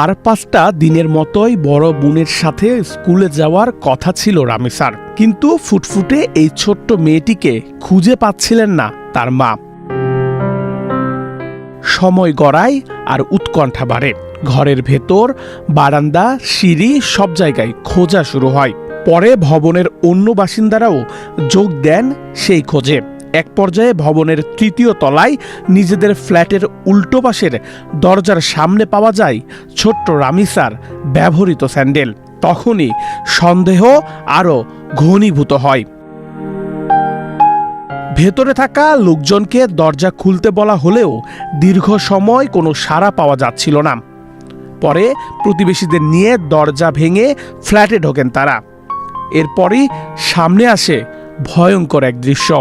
আর 5টা দিনের মতোই বড় বোনের সাথে স্কুলে যাওয়ার কথা ছিল রামিসার, কিন্তু ফুটফুটে এই ছোট্ট মেয়েটিকে খুঁজে পাচ্ছিলেন না তার মা। সময় গড়ায় আর উৎকণ্ঠা বাড়ে। ঘরের ভেতর, বারান্দা, সিঁড়ি সব জায়গায় খোঁজা শুরু হয়। পরে ভবনের অন্য বাসিন্দারাও যোগ দেন সেই খোঁজে। এক পর্যায়ে ভবনের 3য় তলায় নিজেদের ফ্ল্যাটের উল্টো পাশের দরজার সামনে পাওয়া যায় ছোট্ট রামিসার ব্যবহৃত স্যান্ডেল। তখনই সন্দেহ আরও ঘনীভূত হয়। ভেতরে থাকা লোকজনকে দরজা খুলতে বলা হলেও দীর্ঘ সময় কোনো সাড়া পাওয়া যাচ্ছিল না। পরে প্রতিবেশীদের নিয়ে দরজা ভেঙে ফ্ল্যাটে ঢোকেন তারা। এরপরই সামনে আসে ভয়ঙ্কর এক দৃশ্য।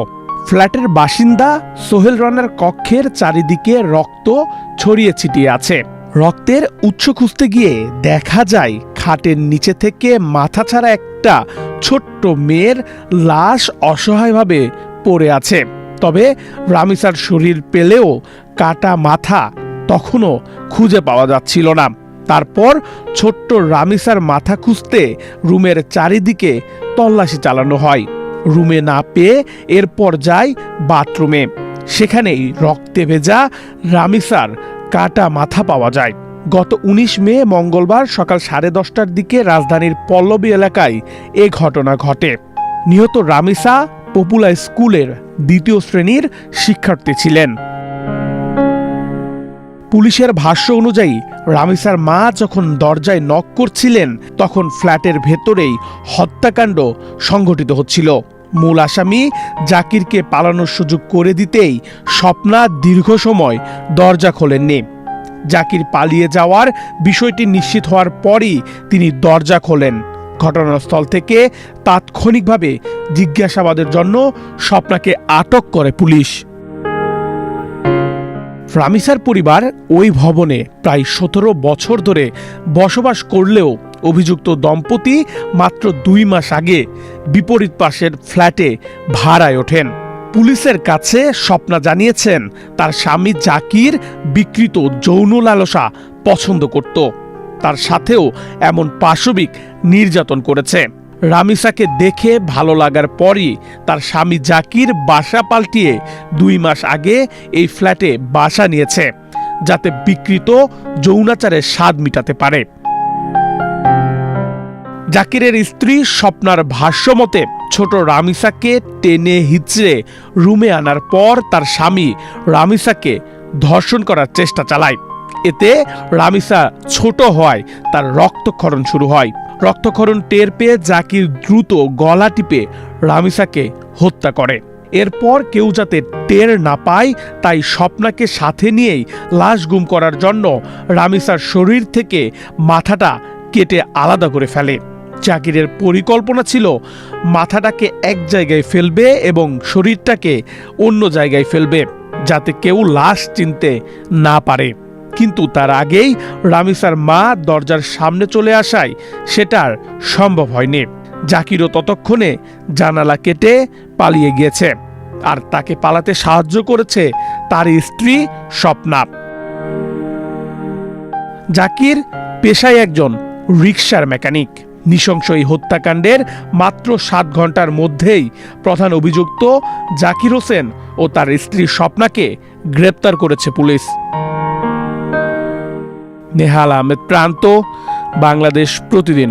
ফ্ল্যাটের বাসিন্দা সোহেল রানার কক্ষের চারিদিকে রক্ত ছড়িয়ে ছিটিয়ে আছে। রক্তের উৎস খুঁজতে গিয়ে দেখা যায় খাটের নিচে থেকে মাথা ছাড়া একটা ছোট্ট মেয়ের লাশ অসহায়ভাবে পড়ে আছে। তবে রামিসার শরীর পেলেও কাটা মাথা তখনও খুঁজে পাওয়া যাচ্ছিল না। তারপর ছোট্ট রামিসার মাথা খুঁজতে রুমের চারিদিকে তল্লাশি চালানো হয়। রুমে না পেয়ে এরপর যায় বাথরুমে। সেখানেই রক্তে ভেজা রামিসার কাটা মাথা পাওয়া যায়। গত 19 মে মঙ্গলবার সকাল 10:30টার দিকে রাজধানীর পল্লবী এলাকায় এ ঘটনা ঘটে। নিহত রামিসা পপুলার স্কুলের 2য় শ্রেণীর শিক্ষার্থী ছিলেন। পুলিশের ভাষ্য অনুযায়ী রামিসার মা যখন দরজায় নক করছিলেন তখন ফ্ল্যাটের ভেতরেই হত্যাকাণ্ড সংঘটিত হচ্ছিল। মূল আসামি জাকিরকে পালানোর সুযোগ করে দিতেই স্বপ্না দীর্ঘ সময় দরজা খোলেননি। জাকির পালিয়ে যাওয়ার বিষয়টি নিশ্চিত হওয়ার পরই তিনি দরজা খোলেন। ঘটনাস্থল থেকে তাৎক্ষণিকভাবে জিজ্ঞাসাবাদের জন্য স্বপ্নাকে আটক করে পুলিশ। রামিসার পরিবার ওই ভবনে প্রায় 17 বছর ধরে বসবাস করলেও অভিযুক্ত দম্পতি মাত্র 2 মাস আগে বিপরীত পাশের ফ্ল্যাটে ভাড়ায় ওঠেন। পুলিশের কাছে স্বপ্না জানিয়েছেন তার স্বামী জাকির বিকৃত যৌন লালসা পছন্দ করত। তার সাথেও এমন পাশবিক নির্যাতন করেছে। রামিসাকে দেখে ভালো লাগার পরই তার স্বামী জাকির বাসা পাল্টিয়ে 2 মাস আগে এই ফ্ল্যাটে বাসা নিয়েছে, যাতে বিকৃত যৌনাচারের স্বাদ মিটাতে পারে। জাকিরের স্ত্রী স্বপ্নার ভাষ্যমতে ছোট রামিসাকে টেনে হিচড়ে রুমে আনার পর তার স্বামী রামিসাকে ধর্ষণ করার চেষ্টা চালায়। এতে রামিসা ছোট হওয়ায় তার রক্তক্ষরণ শুরু হয়। রক্তক্ষরণ টের পেয়ে জাকির দ্রুত গলা টিপে রামিসাকে হত্যা করে। এরপর কেউ যাতে টের না পায় তাই স্বপ্নাকে সাথে নিয়েই লাশ গুম করার জন্য রামিসার শরীর থেকে মাথাটা কেটে আলাদা করে ফেলে। জাকিরের পরিকল্পনা ছিল মাথাটাকে এক জায়গায় ফেলবে এবং শরীরটাকে অন্য জায়গায় ফেলবে, যাতে কেউ লাশ চিনতে না পারে। কিন্তু তার আগেই রামিসার মা দরজার সামনে চলে আসায় সেটার সম্ভব হয়নি। জাকিরও ততক্ষণে জানালা কেটে পালিয়ে গিয়েছে, আর তাকে পালাতে সাহায্য করেছে তার স্ত্রী স্বপ্না। জাকির পেশায় একজন রিকশার মেকানিক। নৃশংস এই হত্যাকাণ্ডের মাত্র 7 ঘন্টার মধ্যেই প্রধান অভিযুক্ত জাকির হোসেন ও তার স্ত্রী স্বপ্নাকে গ্রেপ্তার করেছে পুলিশ। নেহাল আহমেদ প্রান্ত, বাংলাদেশ প্রতিদিন।